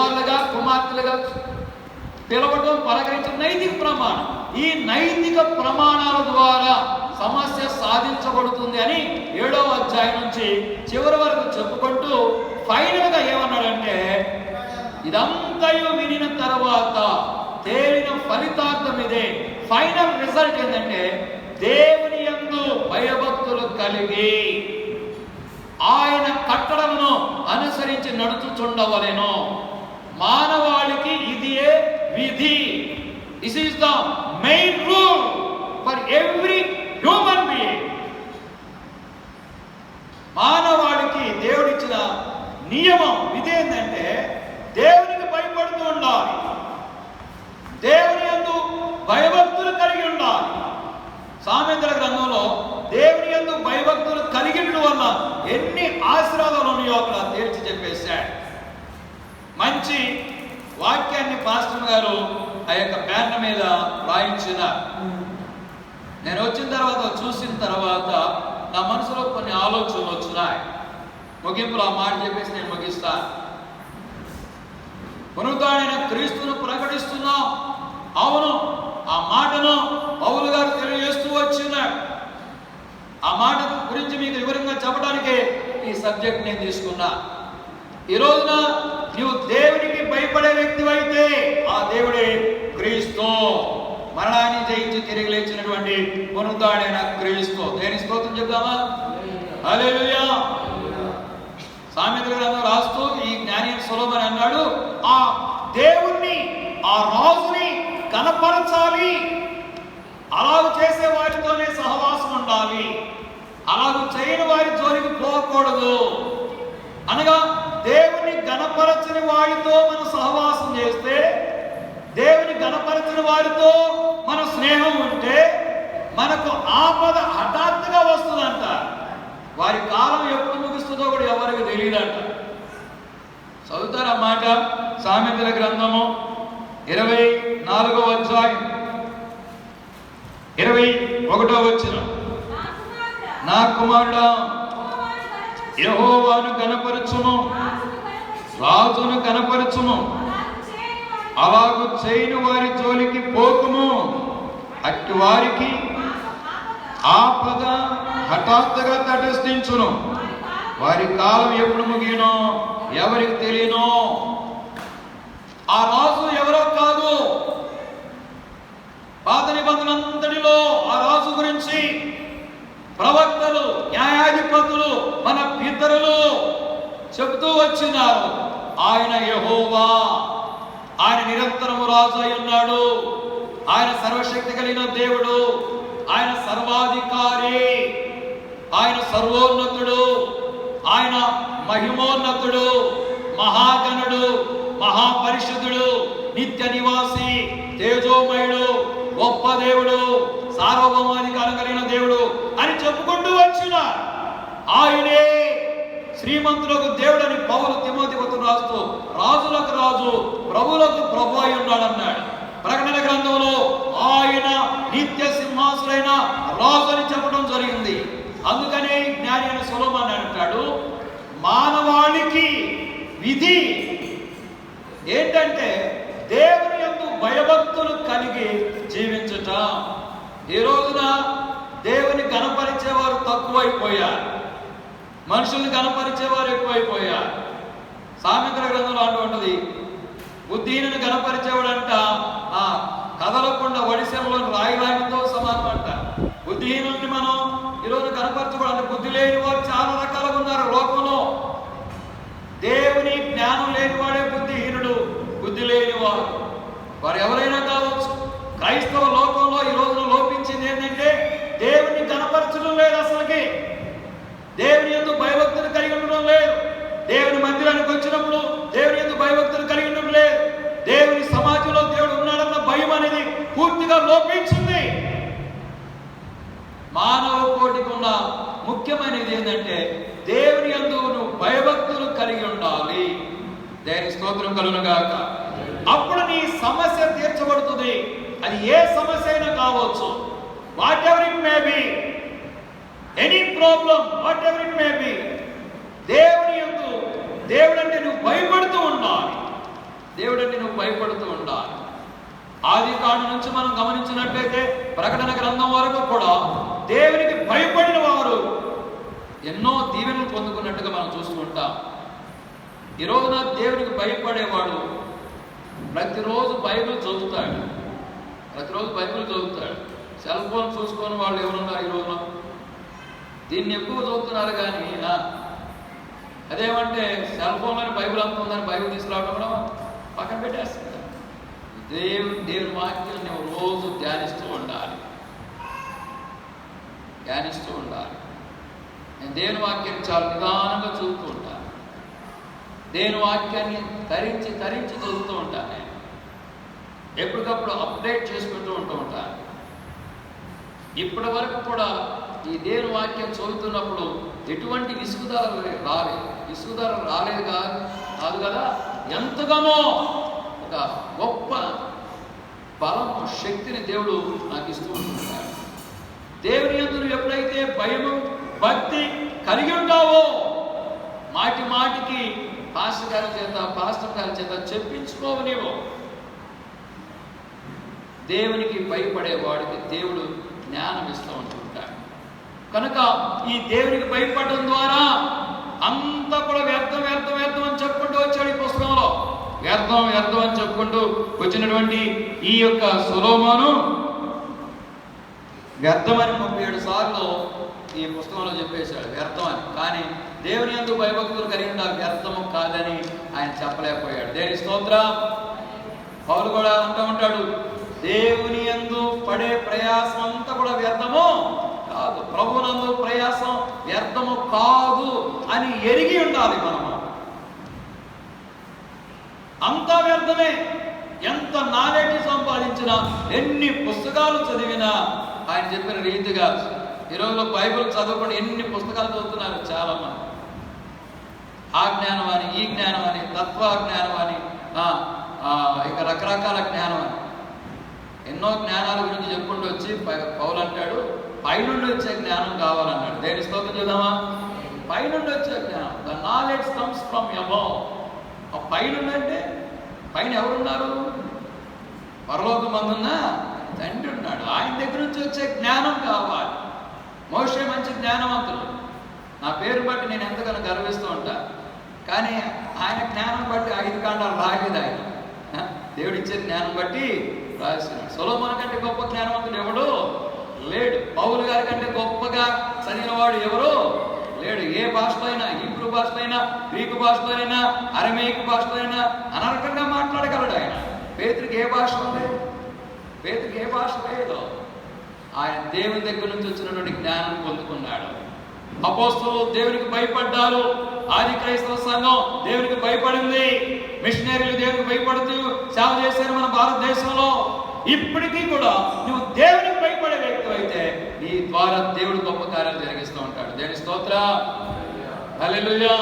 కుమారులుగా కుమార్తెలుగా పిలవటం, పలకరించడం నైతిక ప్రమాణం. ఈ నైతిక ప్రమాణాల ద్వారా సమస్య సాధించబడుతుంది అని 7వ అధ్యాయం నుంచి చివరి వరకు చెప్పుకుంటూ ఫైనల్గా ఏమన్నాడంటే, ఇదంతయు వినిన తర్వాత తేలిన ఫలితార్థం ఇదే. ఫైనల్ రిజల్ట్ ఏంటంటే, దేవుని యందు భయభక్తులు కలిగి ఆయన కట్టడలను అనుసరించి నడుచుచుండవలెను. మానవాళికి ఇదియే విధి. This is the main rule for every human being. మానవాళికి దేవుడిచ్చిన నియమం విధి ఏంటంటే, దేవునికి భయపడుతూ ఉండాలి, దేవుని యందు భయభక్తులు కలిగి ఉండాలి. సామెతల గ్రంథంలో దేవుని యందు భయభక్తులు కలిగి ఉండడం వల్ల ఎన్ని ఆశీర్వాదాలు ఉన్నాయో అక్కడ తేల్చి చెప్పేశాడు. మంచి వాక్యాన్ని పాస్టర్ గారు ఆ యొక్క బ్యానర్ మీద రాయించినారు. నేను వచ్చిన తర్వాత చూసిన తర్వాత నా మనసులో కొన్ని ఆలోచనలు వచ్చినాయి. ముగింపులో ఆ మాట చెప్పేసి నేను ముగిస్తాను. పునరుద్ధరణైన క్రీస్తును ప్రకటిస్తున్నాం. అవును, ఆ మాటను పౌలు గారు తెలియజేస్తూ వచ్చినాడు. ఆ మాట గురించి మీకు వివరంగా చెప్పడానికే ఈ సబ్జెక్ట్ నేను తీసుకున్నా. ఈ రోజున నీవు దేవునికి భయపడే వ్యక్తివైతే ఆ దేవుడే క్రీస్తు, మరణాన్ని జయించి తిరిగి లేచినటువంటి పునరుద్ధరణైన క్రీస్తు. దేని స్తోత్రం చెప్తామా? హల్లెలూయా. సామెతల గ్రంథం రాస్తూ ఈ జ్ఞాని సొలొమోను అన్నాడు, ఆ దేవుణ్ణి, ఆ రాజుని కనపరచాలి, అలాగూ చేసే వారితోనే సహవాసం ఉండాలి, అలాగూ చేయని వారి జోలికి పోకూడదు. అనగా దేవుని గణపరచని వారితో మనం సహవాసం చేస్తే, దేవుని గణపరచని వారితో మన స్నేహం ఉంటే మనకు ఆపద హఠాత్తుగా వస్తుందంట. వారి కాలం ఎప్పుడు ముగుస్తుందో కూడా ఎవరికి తెలియదంట. చదువుతారు ఆ మాట. సామెతల గ్రంథము 24వ అధ్యాయం 21వ వచనం. నా కుమారుడా, యెహోవాను కనపరచుము, రాజును కనపరచుము, అలాగు చేయని వారి జోలికి పోకుము. అట్టి వారికి ఆపద హఠాత్తుగా తటస్థించును. వారి కాలం ఎప్పుడు ముగియనో ఎవరికి తెలియనో. ఆ రాజు ఎవరో కాదు. పాత నిబంధనంతటిలో ఆ రాజు గురించి ప్రవక్తలు, న్యాయాధిపతులు, మన పితరులు చెబుతూ వచ్చినారు. ఆయన యెహోవా, ఆయన నిరంతరము రాజు అయి ఉన్నాడు. ఆయన సర్వశక్తి కలిగిన దేవుడు, ఆయన సర్వాధికారి, ఆయన సర్వోన్నతుడు, ఆయన మహిమోన్నతుడు, మహాగణుడు, మహాపరిశుద్ధుడు, నిత్య నివాసి, తేజోమయుడు, గొప్ప దేవుడు, సార్వభౌమాధికారం కలిగిన దేవుడు అని చెప్పుకుంటూ వచ్చిన ఆయనే శ్రీమంతులకు దేవుడని పౌలు తిమోతికి రాస్తూ రాజులకు రాజు, ప్రభువులకు ప్రభు అయి ఉన్నాడన్నాడు. ప్రకటన గ్రంథంలో ఆయన నిత్య సింహాసులైన రాజు అని చెప్పడం జరిగింది. అందుకనే జ్ఞాని అయిన సొలొమోను అంటాడు, మానవాళికి విధి ఏంటంటే దేవుని యందు భయభక్తులు కలిగి జీవించుట. ఈ రోజున దేవుని గణపరిచేవారు తక్కువైపోయారు, మనుషుల్ని గణపరిచేవారు ఎక్కువైపోయారు. సామెతల గ్రంథంలో అంటూ ఉంటుంది, బుద్ధిహీనుని గణపరిచేవాడంట కదలకుండా ఒడిశంలో రాయితో సమానం అంట. బుద్ధిహీనుల్ని మనం ఈరోజు గణపరచకూడదు. బుద్ధి లేని వారు చాలా రకాలుగా ఉన్నారు లోకంలో. దేవుని జ్ఞానం లేని వాడే బుద్ధిహీనుడు, బుద్ధి లేని వారు ఎవరైనా కావచ్చు. క్రైస్తవ లోకంలో ఈ రోజున లోపించింది ఏంటంటే దేవుని గణపరచడం లేదు. అసలుకి దేవుని యందు భయభక్తులు కలిగి ఉండడం లేదు. దేవుని మందిరానికి వచ్చినప్పుడు దేవుని యందు భయభక్తులు కలిగి ఉండడం లేదు. దేవుని సమాజంలో దేవుడు ఉన్నాడన్న భయం అనేది పూర్తిగా లోపించింది. మానవ కోటికి ఉన్న ముఖ్యమైనది ఏంటంటే దేవుని యందు నువ్వు భయభక్తులు కలిగి ఉండాలి. దేవుని స్తోత్రం కలుగునుగాక. అప్పుడు నీ సమస్య తీర్చబడుతుంది. అది ఏ సమస్య అయినా కావచ్చు. What ever it may be, any problem, what ever it may be, దేవుని యందు, దేవుడు అంటే నువ్వు భయపడుతూ ఉండాలి. దేవుడిని నువ్వు భయపడుతూ ఉండాలి. ఆది కాండం నుంచి మనం గమనించినట్లయితే ప్రకటన గ్రంథం వరకు కూడా దేవునికి భయపడిన వారు ఎన్నో దీవెనలు పొందుకున్నట్టుగా మనం చూస్తూ ఉంటాం. ఈ రోజున దేవునికి భయపడేవాడు ప్రతిరోజు బైబిల్ చదువుతాడు. సెల్ ఫోన్ చూసుకొని వాళ్ళు ఎవరున్నారు ఈ రోజున? దీన్ని ఎక్కువ చదువుతున్నారు. కానీ అదేమంటే సెల్ ఫోన్లోని బైబిల్ అంత ఉందని బైబిల్ తీసుకురావడం కూడా పక్కన పెట్టేస్తున్నారు. దేవుని వాక్యం నువ్వు రోజు ధ్యానిస్తూ ఉండాలి. నేను దేవుని వాక్యాన్ని చాలా నిదానంగా చూస్తూ ఉంటాను. దేవుని వాక్యాన్ని తరించి చదువుతూ ఉంటాను. నేను ఎప్పటికప్పుడు అప్డేట్ చేసుకుంటూ ఉంటాను. ఇప్పటి వరకు కూడా ఈ దేవుని వాక్యం చదువుతున్నప్పుడు ఎటువంటి విసుగుదల రాలేదు కాదు కదా. ఎంతగానో ఒక గొప్ప బలం, శక్తిని దేవుడు నాకు ఇస్తూ ఉంటున్నాడు. దేవుని యందు నువ్వు ఎప్పుడైతే భయము, భక్తి కలిగి ఉంటావో మాటికి పాస్టర్ గారి చేత చెప్పించుకోవు. నీవు దేవునికి భయపడేవాడికి దేవుడు జ్ఞానం ఇస్తూ ఉంటుంటాడు. కనుక ఈ దేవునికి భయపడడం ద్వారా అంతా కూడా వ్యర్థం అని చెప్పుకుంటూ వచ్చాడు. ఈ పుస్తకంలో వ్యర్థం అని చెప్పుకుంటూ వచ్చినటువంటి ఈ యొక్క సొలొమోను వ్యర్థమని 37 సార్లు ఈ పుస్తకంలో చెప్పేశాడు వ్యర్థం అని. కానీ దేవుని యందు భయభక్తులు కలిగిన వ్యర్థము కాదని ఆయన చెప్పలేకపోయాడు. దేవుని స్తోత్రం. పౌలు కూడా అంటూ ఉంటాడు, దేవుని యందు పడే ప్రయాసం అంతా కూడా వ్యర్థము కాదు, ప్రభునందు ప్రయాసం వ్యర్థము కాదు అని ఎరిగి ఉండాలి. మనము అంతా వ్యర్థమే. ఎంత నాలెడ్జ్ సంపాదించినా, ఎన్ని పుస్తకాలు చదివినా ఆయన చెప్పిన రీతిగా ఈ రోజులో బైబిల్ చదవకుండా ఎన్ని పుస్తకాలు చదువుతున్నారు చాలా మంది. ఆ జ్ఞానం అని, ఈ జ్ఞానం అని, తత్వజ్ఞానం అని, ఇక రకరకాల జ్ఞానం అని ఎన్నో జ్ఞానాల గురించి చెప్పుకుంటూ వచ్చి పౌలు అంటాడు, పైనుండి వచ్చే జ్ఞానం కావాలన్నాడు. దేని స్తోత్రం చూద్దామా? పైనుండి వచ్చే జ్ఞానం. The knowledge comes from above. ఆ పైనుండి అంటే పైన ఎవరున్నారు? పరలోకమందున్న తండ్రి ఉన్నాడు. ఆయన దగ్గర నుంచి వచ్చే జ్ఞానం కావాలి. మోషే మంచి జ్ఞానవంతుడు. నా పేరు బట్టి నేను ఎంతగానో గర్విస్తూ ఉంటా. కానీ ఆయన జ్ఞానం బట్టి 5 కాండాలు రాలేదు. ఆయన దేవుడు ఇచ్చే జ్ఞానం బట్టి రాసినాడు. సొలొమోను కంటే గొప్ప జ్ఞానవంతుడు ఎవడు లేడు. పౌలు గారి కంటే గొప్పగా చదివినవాడు ఎవరు లేడు. ఏ భాషలో అయినా, హీబ్రూ భాషలో అయినా, గ్రీకు భాషలో అయినా, అరమేయిక్ భాషలో అయినా అనర్గంగా మాట్లాడగలడు ఆయన. పేతురికి ఏ భాష ఉంది? పేతురికి ఏ భాష లేదు. ఆయన దేవుని దగ్గర నుంచి వచ్చినటువంటి జ్ఞానం పొందుకున్నాడు. అపోస్తలులు దేవునికి భయపడ్డారు. ఆది క్రైస్తవ సంఘం దేవునికి భయపడింది. మిషనరీలు దేవునికి భయపడుతూ సేవ చేశారు మన భారతదేశంలో. ఇప్పటికీ కూడా నువ్వు దేవునికి భయపడే వ్యక్తి అయితే నీ ద్వారా దేవుడు గొప్ప కార్యాలు జరిగిస్తూ ఉంటాడు. దేవుని స్తోత్రం. హల్లెలూయా.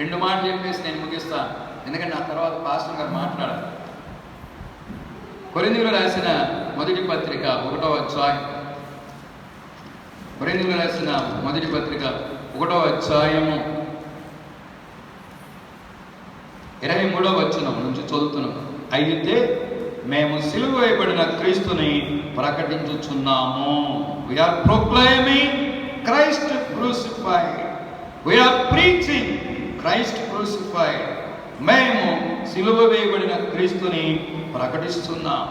2 మాటలు చెప్పేసి నేను ముగిస్తాను, ఎందుకంటే నా తర్వాత పాస్టర్ గారు మాట్లాడారు. కొరింథీయులకు రాసిన మొదటి పత్రిక 1వ అధ్యాయం. కొరింథీయులకు రాసిన మొదటి పత్రిక 1వ అధ్యాయము 23వ వచనం నుంచి చదువుతున్నాం. అయితే మేము సిలువ వేయబడిన క్రీస్తుని ప్రకటించుచున్నాము. We are proclaiming Christ crucified. We are preaching Christ crucified. మేము సిలువ వేయబడిన క్రీస్తుని ప్రకటిస్తున్నాం.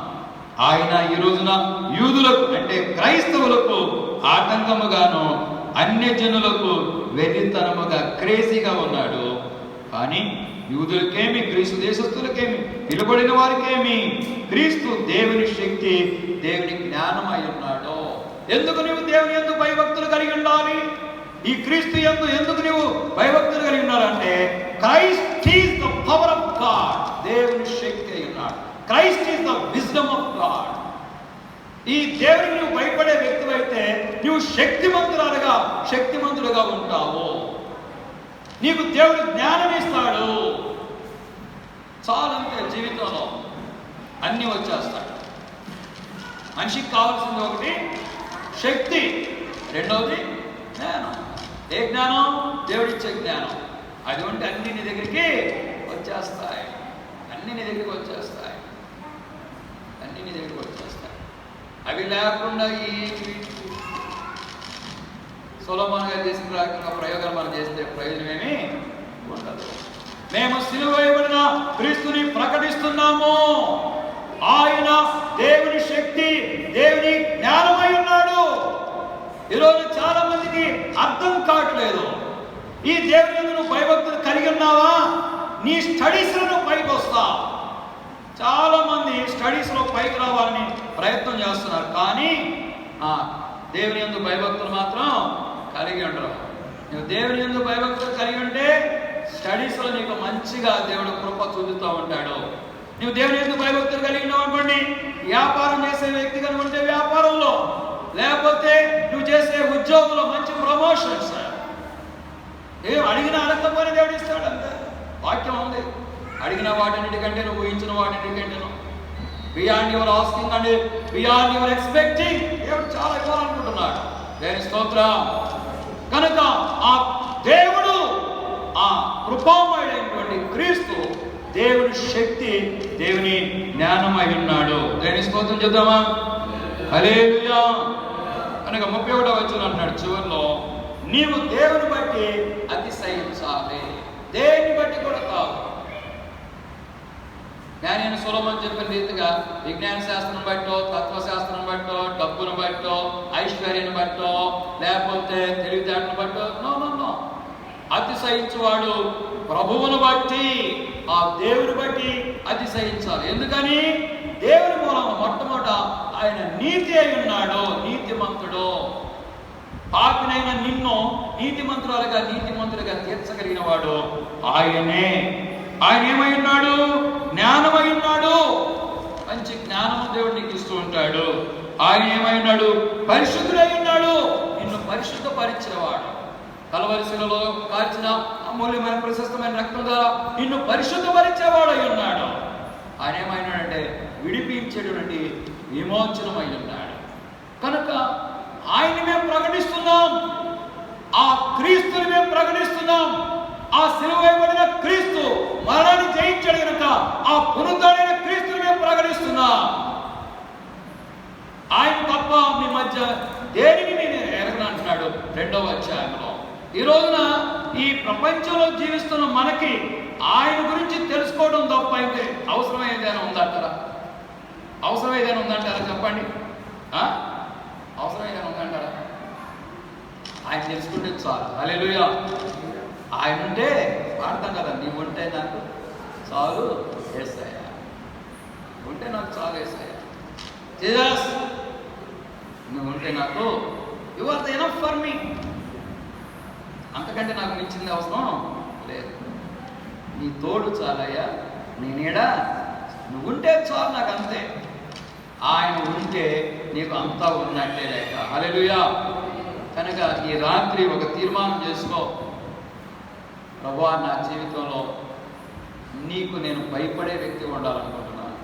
ఆయన ఈ రోజున యూదులకు అంటే క్రైస్తవులకు ఆటంకముగాను, అన్యజనులకు వెర్రితనముగా, క్రేజీగా ఉన్నాడు. కానీ యూదులకేమి, క్రీస్తు దేశస్థులకేమి, పిలువబడిన వారికేమి క్రీస్తు దేవుని శక్తి, దేవుని జ్ఞానం అయి ఉన్నాడు. ఎందుకు నువ్వు దేవుని యందు భయభక్తులు కలిగి ఉండాలి? ఈ క్రీస్తు యందు ఎందుకు నువ్వు భయభక్తులు కలిగి ఉండాలంటే Christ is the power of God. దేవుని శక్తి అయి ఉన్నాడు. Christ is the wisdom of God. ఈ దేవునికి నువ్వు భయపడే వ్యక్తి అయితే నువ్వు శక్తిమంతుడుగా ఉంటావు. నీకు దేవుడు జ్ఞానం ఇస్తాడు. చాలంతే. జీవితంలో అన్నీ వచ్చేస్తాడు. మనిషికి కావాల్సింది ఒకటి శక్తి, రెండవది జ్ఞానం. ఏ జ్ఞానం? దేవుడిచ్చే జ్ఞానం. అది ఉంటే అన్ని నీ దగ్గరికి వచ్చేస్తాయి. అన్నీ నీ దగ్గరికి వచ్చేస్తాయి. అన్నీ నీ దగ్గరికి వచ్చేస్తాయి. అవి లేకుండా ఈ సొలొమోను గారు చేసిన రకంగా ప్రయోగాలు మనం చేస్తే ప్రయోజనమేమీ ఉండదు. మేము సిలువ వేయబడిన క్రీస్తుని ప్రకటిస్తున్నాము. ఆయన దేవుని శక్తి, దేవుని జ్ఞానమై ఉన్నాడు. ఈరోజు చాలా మందికి అర్థం కావట్లేదు. ఈ దేవుని యందు నువ్వు భయభక్తులు కలిగి ఉన్నావా? నీ స్టడీస్లో నువ్వు పైకి వస్తావు. చాలా మంది స్టడీస్లో పైకి రావాలని ప్రయత్నం చేస్తున్నారు, కానీ దేవుని యందు భయభక్తులు మాత్రం కలిగి ఉండరు. నువ్వు దేవుని యందు భయభక్తులు కలిగి ఉంటే స్టడీస్లో నీకు మంచిగా దేవుడు కృప చూపుతూ ఉంటాడు. నువ్వు దేవుని యందు భయభక్తులు కలిగి ఉన్నావు అనుకోండి, వ్యాపారం చేసే వ్యక్తి కనుక ఉంటే వ్యాపారంలో, లేకపోతే నువ్వు చేసే ఉద్యోగంలో మంచి ప్రమోషన్స్, ఏం అడిగినా అడగకపోయినా దేవుడు ఇస్తాడు. అంతే వాక్యం ఉంది. అడిగిన వాటన్నిటికంటే నువ్వు ఊహించిన వాటన్నిటికంటే beyond your asking and beyond your expecting దేవుడు చాలా ఇవ్వాలనుకుంటున్నాడు. దేవుని స్తోత్రం. కనుక ఆ దేవుడు, ఆ కృపామయుడైనటువంటి క్రీస్తు దేవుని శక్తి, దేవుని జ్ఞానమై ఉన్నాడు. దేవుని స్తోత్రం చేద్దామా? హల్లెలూయా. కనుక 31వ వచనం అంటున్నాడు చివరిలో, నీవు దేవుని బట్టి అతిశయించాలి. దేన్ని బట్టి కూడా కాదు. జ్ఞాని సొలొమోను చెప్పిన రీతిగా విజ్ఞాన శాస్త్రం బట్టో, తత్వశాస్త్రం బట్టో, డబ్బును బట్టో, ఐశ్వర్యాన్ని బట్టో, లేకపోతే తెలివితేటను బట్టో నో. అతిశయించువాడు ప్రభువును బట్టి, ఆ దేవుని బట్టి అతిశయించాలి. ఎందుకని? దేవుని మూలంగా మొట్టమొదట ఆయన నీతి అయి ఉన్నాడు, నీతిమంతుడు. పాపినైన నిన్ను నీతిమంతులుగా తీర్చగలిగిన వాడు ఆయనే. ఆయన ఏమై ఉన్నాడు? జ్ఞానమై ఉన్నాడు. మంచి జ్ఞానము దేవుడు నీకు ఇస్తూ ఉంటాడు. ఆయన ఏమై ఉన్నాడు? పరిశుద్ధుడై ఉన్నాడు. నిన్ను పరిశుద్ధపరిచేవాడు. కల్వరి శిలలో కార్చిన అమూల్యమైన ప్రశస్తమైన రక్తం ద్వారా నిన్ను పరిశుద్ధపరిచేవాడు అయి ఉన్నాడు. ఆయన ఏమైనాడంటే విడిపించేటువంటి విమోచనమై ఉన్నాడు. కనుక ఆయన మేము ప్రకటిస్తున్నాం, ఆ క్రీస్తుని మేము ప్రకటిస్తున్నాం. ఆ సిలువ వేయబడిన క్రీస్తు మరణాన్ని జయించాడు కనుక ఆ పునరుద్ధరణైన క్రీస్తుని మేము ప్రకటిస్తున్నాం. ఆయన తప్ప మీ మధ్య దేనిని నేను ఎరగను అంటున్నాడు 2వ అధ్యాయంలో. ఈ రోజున ఈ ప్రపంచంలో జీవిస్తున్న మనకి ఆయన గురించి తెలుసుకోవడం తప్ప అయితే అవసరం ఏదైనా ఉందంటారా? అవసరం ఏదైనా ఉందంటారా? చెప్పండి. అవసరం ఏదైనా ఉందంటారా? ఆయన తెలుసుకుంటే చాలు. హల్లెలూయా. ఆయన ఉంటే పాడతాం కదా, నీ ఉంటే నాకు చాలు యేసయ్యా, ఉంటే నాకు చాలు యేసయ్యా, జీసస్ నువ్వు ఉంటే నాకు you are the enough for me. అంతకంటే నాకు మించింది అవసరం లేదు. నీ తోడు చాలయ్యా, నీ నీడ నువ్వు ఉంటే చాలు నాకు, అంతే. ఆయన ఉంటే నీకు అంతా ఉన్నట్లే లేక. హల్లెలూయా. కనుక ఈ రాత్రి ఒక తీర్మానం చేసుకో, ప్రభువా నా జీవితంలో నీకు నేను భయపడే వ్యక్తిగా ఉండాలనుకుంటున్నాను,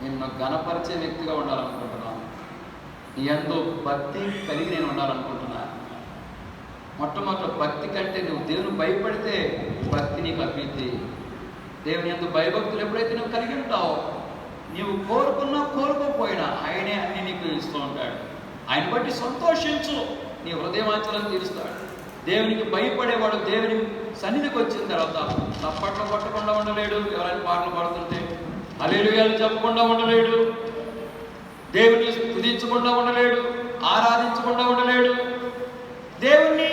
నిన్ను ఘనపరిచే వ్యక్తిగా ఉండాలనుకుంటున్నాను, నీ యందు భక్తి కలిగి నేను ఉండాలనుకుంటున్నాను. మొట్టమొదటి భక్తి కంటే నువ్వు దేవుని భయపడితే భక్తి నీకు అభివృద్ధి. దేవుని యందు భయభక్తులు ఎప్పుడైతే నువ్వు కలిగి ఉంటావో, నీవు కోరుకున్నా కోరుకోపోయినా ఆయనే అన్ని నీకు ఇస్తూ ఉంటాడు. ఆయన బట్టి సంతోషించు, నీ హృదయవాంఛలను తీరుస్తాడు. దేవునికి భయపడేవాడు దేవుని సన్నిధికి వచ్చిన తర్వాత తప్పట్లు పట్టకుండా ఉండలేడు. ఎవరైనా పాటలు పాడుతుంటే హల్లెలూయాలు చెప్పకుండా ఉండలేడు. దేవుని స్తుతించకుండా ఉండలేడు, ఆరాధించకుండా ఉండలేడు. దేవుణ్ణి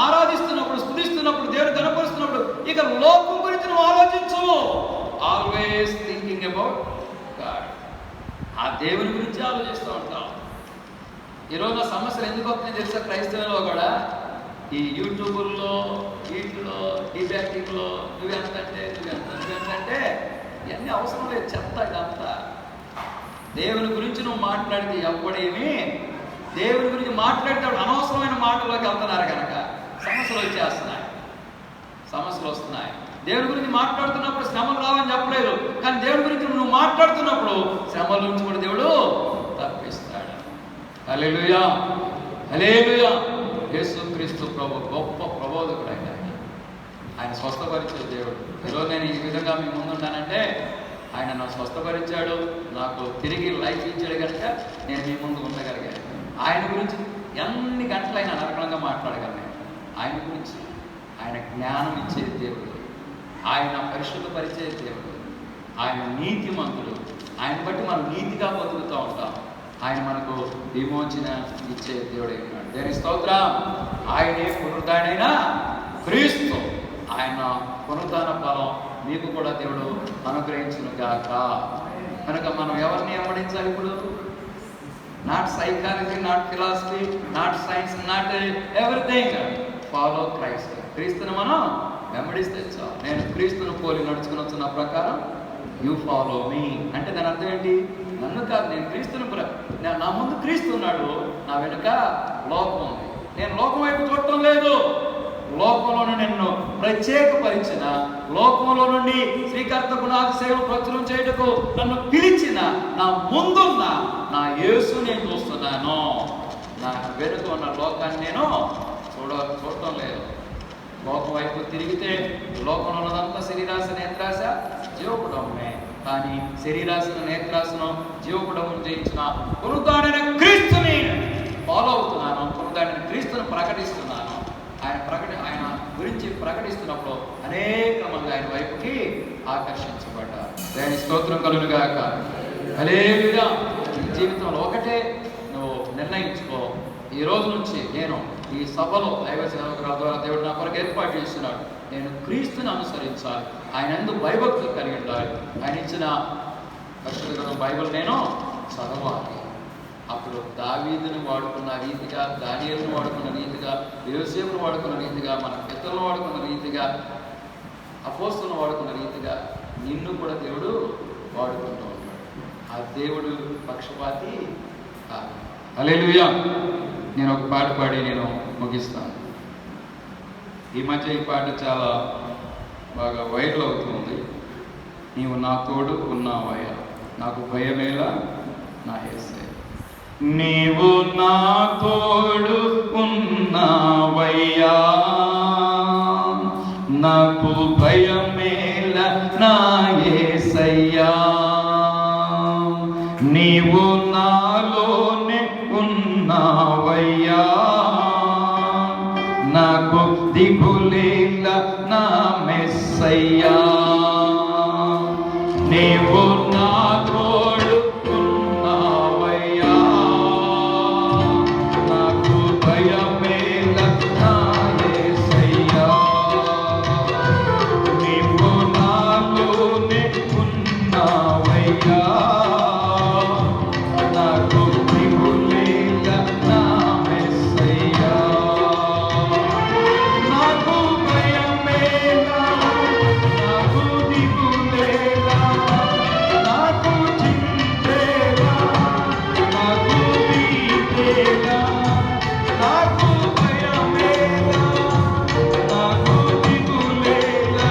ఆరాధిస్తున్నప్పుడు, స్తుతిస్తున్నప్పుడు, దేవుని కనపరుస్తున్నప్పుడు ఇక లోకం గురించి నువ్వు ఆలోచించు. Always thinking about God. ఆ దేవుని గురించి ఆలోచిస్తూ ఉంటావు. ఈరోజు ఆ సమస్యలు ఎందుకు వస్తున్నాయి తెలుసా? క్రైస్తవులో కూడా ఈ యూట్యూబుల్లో, వీటిలో, డిబేటింగ్లో నువ్వెంతంటే ఇవన్నీ అవసరం లేదు, చెప్తా. ఇదంతా దేవుని గురించి నువ్వు మాట్లాడితే ఎవ్వడేమి, దేవుని గురించి మాట్లాడితే అనవసరమైన మాటల్లోకి వెళ్తున్నారు కనుక సమస్యలు వస్తున్నాయి. దేవుని గురించి మాట్లాడుతున్నప్పుడు శ్రమలు రావని చెప్పలేదు, కానీ దేవుని గురించి నువ్వు మాట్లాడుతున్నప్పుడు శ్రమల నుంచి కూడా దేవుడు తప్పిస్తాడు. హల్లెలూయా, హల్లెలూయా. యేసుక్రీస్తు ప్రభు గొప్ప ప్రబోధకుడు. ఆయన స్వస్థపరిచే దేవుడు. ఈరోజు నేను ఈ విధంగా మీ ముందుంటానంటే నన్ను స్వస్థపరిచాడు, నాకు తిరిగి లైఫ్ ఇచ్చాడు కనుక నేను మీ ముందు ఉండగలిగాను. ఆయన గురించి ఎన్ని గంటలైనా నరకంగా మాట్లాడగలను. ఆయన గురించి, ఆయన జ్ఞానం ఇచ్చే దేవుడు, ఆయన పరిశుద్ధపరిచే దేవుడు, ఆయన నీతిమంతుడు. ఆయన బట్టి మనం నీతిగా బతుకుతూ ఉంటాం. ఆయన మనకు విమోచన ఇచ్చే దేవుడే ఉన్నాడు. దేని స్తోత్రం. ఆయనే పునరుద్ధానైన క్రీస్తు. ఆయన పునరుద్ధాన ఫలం మీకు కూడా దేవుడు అనుగ్రహించును గాక. కనుక మనం ఎవరిని వెంబడించాలి ఇప్పుడు? Not psychology, not philosophy, not science, not everything. Follow Christ. క్రీస్తుని మనం వెంబడిస్తే చాలు. నేను క్రీస్తును పోలి నడుచుకుని వచ్చిన ప్రకారం యూ ఫాలో మీ అంటే దాని అర్థం ఏంటి? నన్ను కాదు, నేను క్రీస్తుని నా ముందు క్రీస్తు ఉన్నాడు, నా వెనుక లోకం ఉంది. నేను లోకం వైపు చూడటం లేదు. లోకంలో నిన్ను ప్రత్యేకపరిచిన, లోకంలో నుండి శ్రీకర్త గుణాతిశయములు ప్రచురం చేయటకు నన్ను పిలిచిన నా ముందున్న నా యేసు నేను చూస్తున్నాను. నా వెనుక ఉన్న లోకాన్ని నేను చూడటం లేదు. లోకం వైపు తిరిగితే లోకంలో ఉన్నదంతా శరీరాశ, నేత్రాశ, జీవకుడమే. కానీ శరీరాశను, నేత్రాశను, జీవకుడమును జయించిన పునరుద్ధానైన క్రీస్తుని ఫాలో అవుతున్నాను. పునరుద్ధానైన క్రీస్తుని ప్రకటిస్తున్నాను. ఆయన గురించి ప్రకటిస్తున్నప్పుడు అనేక మంది ఆయన వైపుకి ఆకర్షించబడ్డారు. దాని స్తోత్రం కలుగునుగాక. హల్లెలూయా. ఈ జీవితంలో ఒకటే నువ్వు నిర్ణయించుకో. ఈ రోజు నుంచి నేను ఈ సభలో దైవ సేవకుల ద్వారా దేవుడు నా కొరకు ఏర్పాటు చేస్తున్నాడు. నేను క్రీస్తుని అనుసరించాలి. ఆయన ఎందుకు భయభక్తులు కలిగి ఉండాలి. ఆయన ఇచ్చిన పరిశుద్ధ గ్రంథం బైబిల్ నేను చదవాలి. అప్పుడు దావీదుని వాడుకున్న రీతిగా, దానియేలును వాడుకున్న రీతిగా, యోసేపును వాడుకున్న రీతిగా, మన పితరులను వాడుకున్న రీతిగా, అపోస్తలులను వాడుకున్న రీతిగా నిన్ను కూడా దేవుడు వాడుకుంటూ ఉంటాడు. ఆ దేవుడు పక్షపాతి కాదు. హల్లెలూయా. నేను ఒక పాట పాడి నేను ముగిస్తాను. ఈ మధ్య ఈ పాట చాలా బాగా వైరల్ అవుతుంది. నీవు నా తోడు ఉన్నావయ్యా, నాకు భయమేలా నా యేసయ్యా. నీవు నా తోడు ఉన్నావయ్యా, నాకు భయమేలా నా యేసయ్యా. నీవు నాలోనే ఉన్నావయ్యా, నాకు దిగులేలా నా మెస్సయ్యా. నీవు నా తోడు ఉన్నావయ్యా, నాకు భయమేలా నా యేసయ్యా. నీవు నాలోనే ఉన్నావయ్యా, నాకు దిగులేలా నా మెస్సయ్యా. నాకు భయమేలా, నాకు దిగులేలా, నాకు చింతేలా, నాకు భీతేలా. నాకు భయమేలా, నాకు దిగులేలా,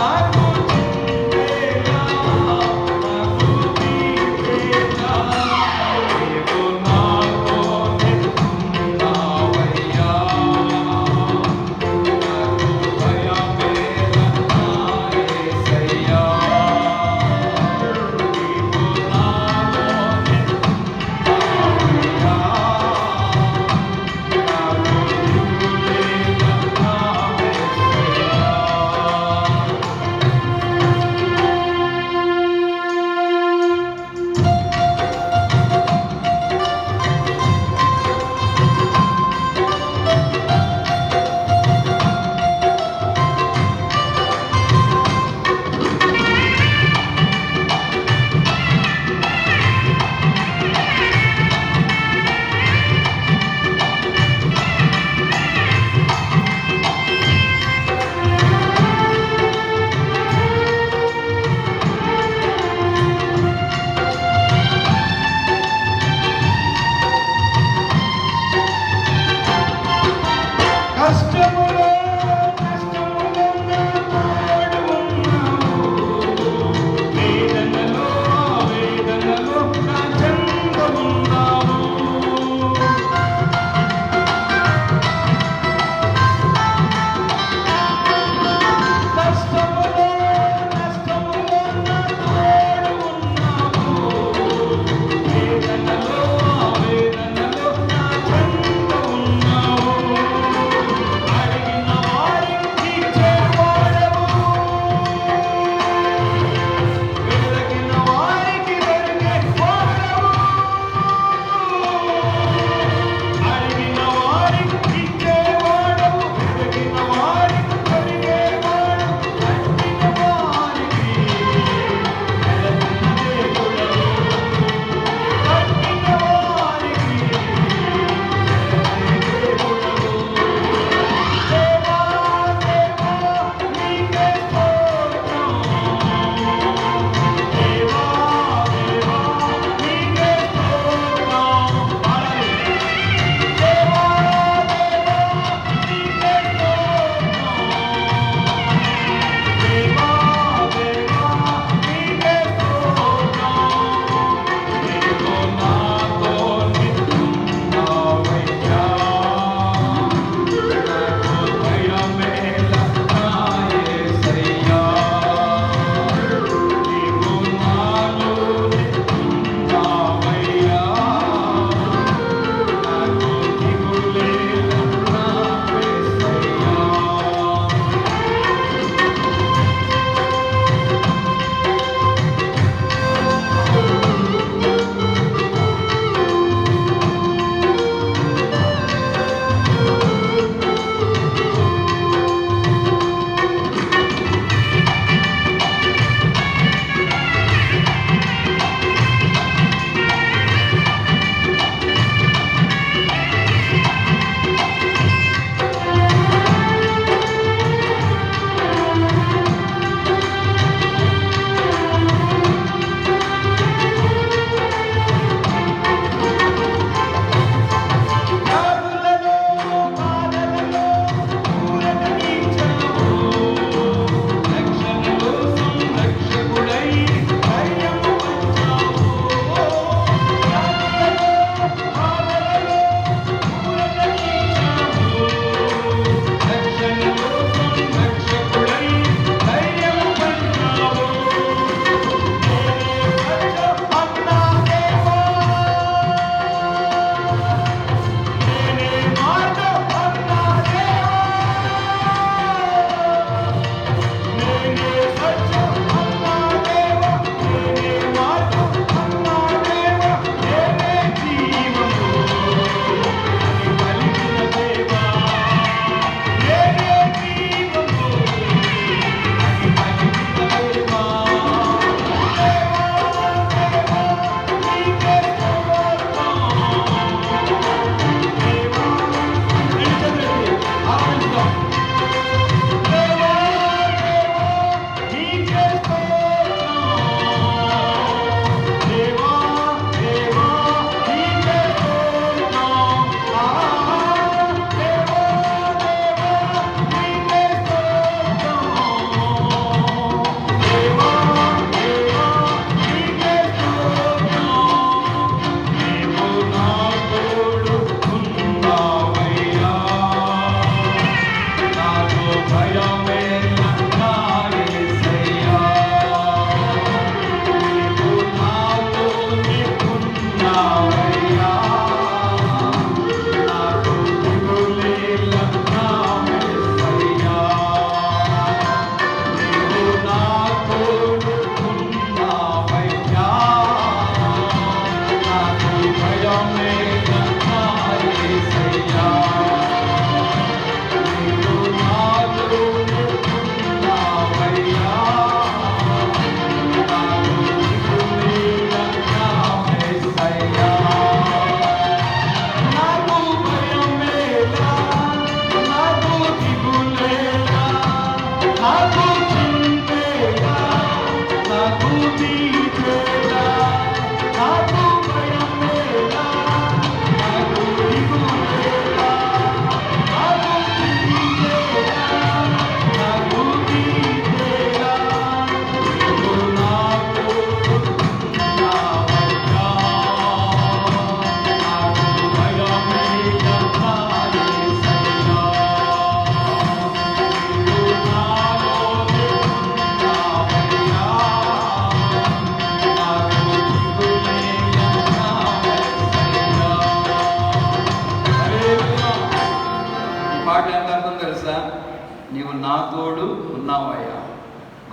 నాకు చింతేలా, నాకు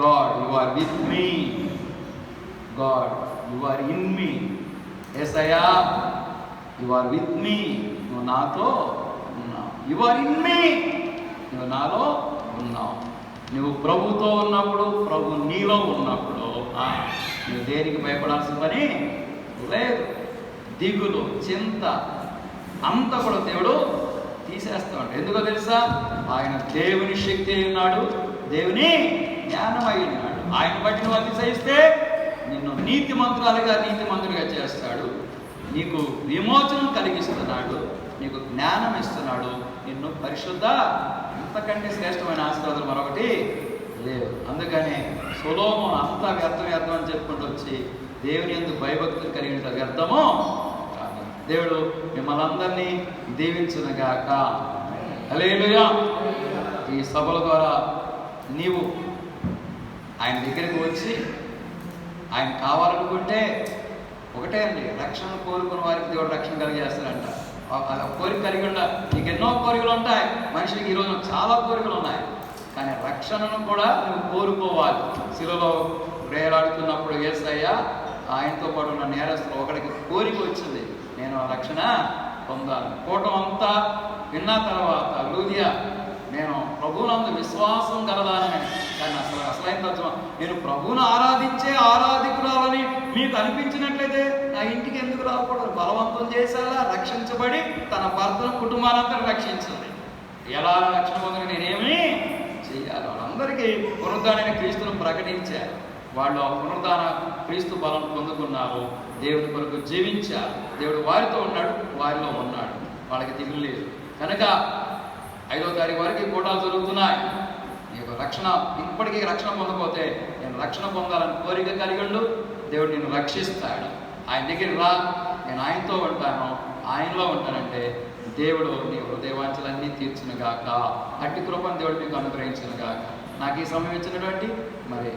God you are with me, God you are in me. Yesayya you are with me, నువ్వు నాతో ఉన్నావు. యు ఆర్ ఇన్ మీ, నువ్వు నాలో ఉన్నావు. నువ్వు ప్రభుతో ఉన్నప్పుడు, ప్రభు నీలో ఉన్నప్పుడు నువ్వు దేనికి భయపడాల్సిన పని లేదు. దిగులు, చింత అంతా కూడా దేవుడు తీసేస్తాడు. ఎందుకో తెలుసా? ఆయన దేవుని శక్తి అయి ఉన్నాడు, దేవుని జ్ఞానమై ఉన్నాడు. ఆయన బట్టి నువ్వు అతిశయిస్తే నిన్ను నీతిమంతుడిగా చేస్తాడు. నీకు విమోచనం కలిగిస్తున్నాడు, నీకు జ్ఞానం ఇస్తున్నాడు, నిన్ను పరిశుద్ధ. అంతకంటే శ్రేష్టమైన ఆశీర్వాదాలు మరొకటి లేవు. అందుకనే సొలొమోను అంతా వ్యర్థం అని చెప్పుకుంటూ వచ్చి దేవుని యందు భయభక్తులు కలిగిన వ్యర్థమో కాదు. దేవుడు మిమ్మల్ని అందరినీ దీవించునుగాక. హల్లెలూయా. ఈ సభల ద్వారా నీవు ఆయన దగ్గరికి వచ్చి ఆయన కావాలనుకుంటే ఒకటే అండి, రక్షణ కోరుకున్న వారికి దేవుడు రక్షణ కలిగేస్తాడంట. కోరిక కలిగి ఉండ, నీకు ఎన్నో కోరికలు ఉంటాయి. మనిషికి ఈరోజు చాలా కోరికలు ఉన్నాయి, కానీ రక్షణను కూడా నువ్వు కోరుకోవాలి. శిలువలో వేలాడుతున్నప్పుడు యేసయ్య ఆయనతో పాటు ఉన్న నేరస్తులు ఒకడికి కోరిక వచ్చింది, నేను ఆ రక్షణ పొందాలి. కూటం అంతా విన్న తర్వాత లూదియా, నేను ప్రభువునందు విశ్వాసం గలదానని. కానీ అసలైన తత్వం, నేను ప్రభువును ఆరాధించే ఆరాధికురాలని మీకు అనిపించినట్లయితే నా ఇంటికి ఎందుకు రాకూడదు? బలవంతం చేసేలా రక్షించబడి తన భర్తను కుటుంబానంతా రక్షించింది. ఎలా రక్షణ పొందని నేనేమి చెయ్యాలి? వాళ్ళందరికీ పునరుద్ధానైన క్రీస్తును ప్రకటించారు. వాళ్ళు ఆ పునరుద్ధాన క్రీస్తు బలం పొందుకున్నారు, దేవుని కొరకు జీవించారు. దేవుడు వారితో ఉన్నాడు, వారిలో ఉన్నాడు, వాళ్ళకి దిగులు లేదు. కనుక 5వ తారీఖు వరకు కూటాలు జరుగుతున్నాయి. నీకు రక్షణ ఇప్పటికీ రక్షణ పొందకపోతే, నేను రక్షణ పొందాలని కోరిక కలిగి ఉండు, దేవుడు నిన్ను రక్షిస్తాడు. ఆయన దగ్గర రా, నేను ఆయనతో ఉంటాను, ఆయనలో ఉంటానంటే దేవుడు నీ హృదయవాంఛలన్నీ తీర్చునుగాక. అట్టి కృపను దేవుడు మీకు అనుగ్రహించునుగాక. నాకు ఈ సమయం ఇచ్చినటువంటి మరి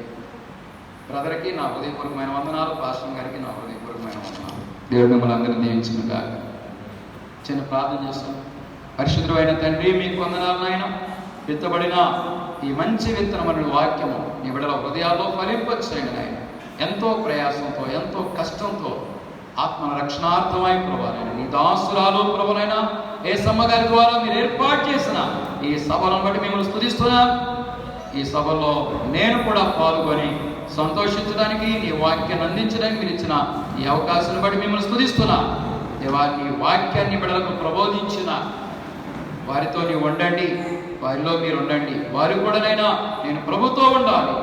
బ్రదర్కి నా హృదయపూర్వకమైన వందనాలు, పాస్టర్ గారికి నా హృదయపూర్వకమైన వందనాలు. దేవుడు మిమ్మల్ని అందరినీ దీవించునుగాక. చిన్న ప్రార్థన చేస్తాం. పరిశుద్ధమైన తండ్రి, మీకు వందనాలు నాయన. విత్తబడిన ఈ మంచి విత్తనమైన వాక్యము నీ బిడ్డల హృదయాల్లో ఫలింపచేయండి నాయన. ఎంతో ప్రయాసంతో, ఎంతో కష్టంతో ఆత్మ రక్షణార్థమై ప్రభువైన నీ దాసురాలు ప్రభువైన యేసమ్మ గారి ద్వారా మీరు ఏర్పాటు చేసిన ఈ సభలను బట్టి మిమ్మల్ని స్తుతిస్తున్నాను. ఈ సభలో నేను కూడా పాల్గొని సంతోషించడానికి, నీ వాక్యాన్ని అందించడానికి మీరు ఇచ్చిన ఈ అవకాశాన్ని బట్టి మిమ్మల్ని స్తుతిస్తున్నాను. దేవా, నీ వాక్యాన్ని బిడ్డలకు ప్రబోధించిన వారితో నీవు ఉండండి, వారిలో మీరు ఉండండి. వారు కూడానైనా నేను ప్రభుతో ఉండాలి,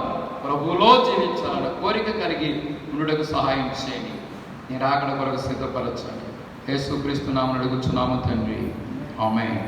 ప్రభువులో జీవించాలన్న కోరిక కలిగి ఉండుటకు సహాయం చేయండి. నీ రాకడ కొరకు సిద్ధపరచండి. యేసుక్రీస్తు నామమున అడుగుచున్నాము తండ్రి, ఆమేన్.